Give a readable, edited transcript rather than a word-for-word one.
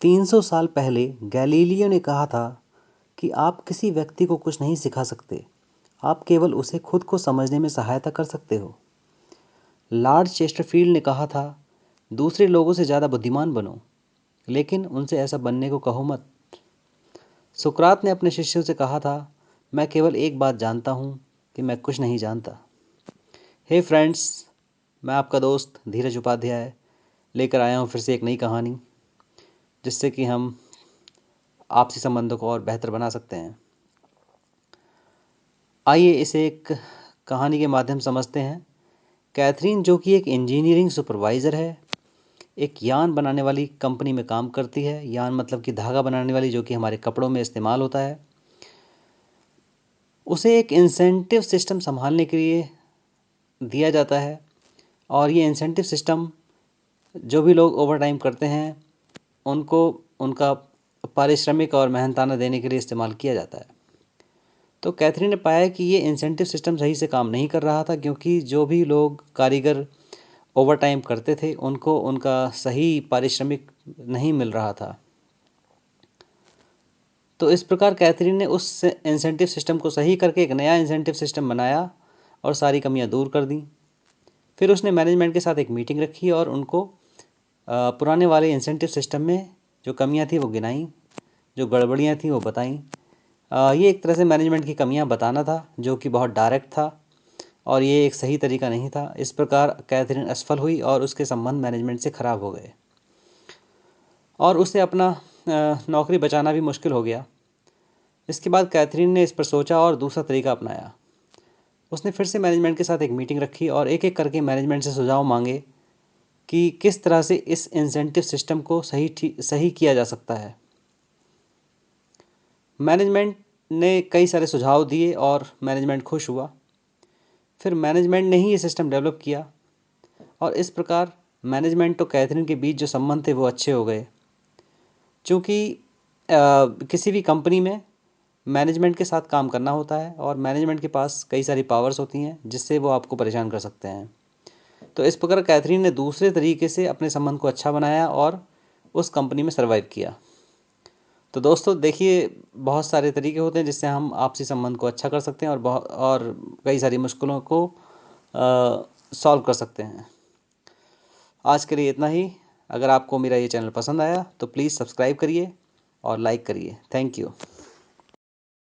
300 साल पहले गैलीलियो ने कहा था कि आप किसी व्यक्ति को कुछ नहीं सिखा सकते, आप केवल उसे खुद को समझने में सहायता कर सकते हो। लॉर्ड चेस्टरफील्ड ने कहा था, दूसरे लोगों से ज़्यादा बुद्धिमान बनो, लेकिन उनसे ऐसा बनने को कहो मत। सुकरात ने अपने शिष्यों से कहा था, मैं केवल एक बात जानता हूँ कि मैं कुछ नहीं जानता। हे फ्रेंड्स, मैं आपका दोस्त धीरज उपाध्याय लेकर आया हूँ फिर से एक नई कहानी, जिससे कि हम आपसी संबंधों को और बेहतर बना सकते हैं। आइए इसे एक कहानी के माध्यम समझते हैं। कैथरीन, जो कि एक इंजीनियरिंग सुपरवाइज़र है, एक यान बनाने वाली कंपनी में काम करती है। यान मतलब कि धागा बनाने वाली, जो कि हमारे कपड़ों में इस्तेमाल होता है। उसे एक इंसेंटिव सिस्टम संभालने के लिए दिया जाता है, और ये इंसेंटिव सिस्टम जो भी लोग ओवर टाइम करते हैं उनको उनका पारिश्रमिक और मेहनताना देने के लिए इस्तेमाल किया जाता है। तो कैथरीन ने पाया कि ये इंसेंटिव सिस्टम सही से काम नहीं कर रहा था, क्योंकि जो भी लोग कारीगर ओवर टाइम करते थे उनको उनका सही पारिश्रमिक नहीं मिल रहा था। तो इस प्रकार कैथरीन ने उस इंसेंटिव सिस्टम को सही करके एक नया इंसेंटिव सिस्टम बनाया और सारी कमियां दूर कर दी। फिर उसने मैनेजमेंट के साथ एक मीटिंग रखी और उनको पुराने वाले इंसेंटिव सिस्टम में जो कमियां थी वो गिनाई, जो गड़बड़ियां थी वो बताई। ये एक तरह से मैनेजमेंट की कमियां बताना था, जो कि बहुत डायरेक्ट था और ये एक सही तरीका नहीं था। इस प्रकार कैथरीन असफल हुई और उसके संबंध मैनेजमेंट से ख़राब हो गए और उसे अपना नौकरी बचाना भी मुश्किल हो गया। इसके बाद कैथरीन ने इस पर सोचा और दूसरा तरीका अपनाया। उसने फिर से मैनेजमेंट के साथ एक मीटिंग रखी और एक एक करके मैनेजमेंट से सुझाव मांगे कि किस तरह से इस इंसेंटिव सिस्टम को सही किया जा सकता है। मैनेजमेंट ने कई सारे सुझाव दिए और मैनेजमेंट खुश हुआ। फिर मैनेजमेंट ने ही ये सिस्टम डेवलप किया और इस प्रकार मैनेजमेंट और कैथरीन के बीच जो संबंध थे वो अच्छे हो गए। चूँकि किसी भी कंपनी में मैनेजमेंट के साथ काम करना होता है और मैनेजमेंट के पास कई सारी पावर्स होती हैं जिससे वो आपको परेशान कर सकते हैं। तो इस प्रकार कैथरीन ने दूसरे तरीके से अपने संबंध को अच्छा बनाया और उस कंपनी में सर्वाइव किया। तो दोस्तों देखिए, बहुत सारे तरीके होते हैं जिससे हम आपसी संबंध को अच्छा कर सकते हैं और कई सारी मुश्किलों को सॉल्व कर सकते हैं। आज के लिए इतना ही। अगर आपको मेरा ये चैनल पसंद आया तो प्लीज़ सब्सक्राइब करिए और लाइक करिए। Thank you.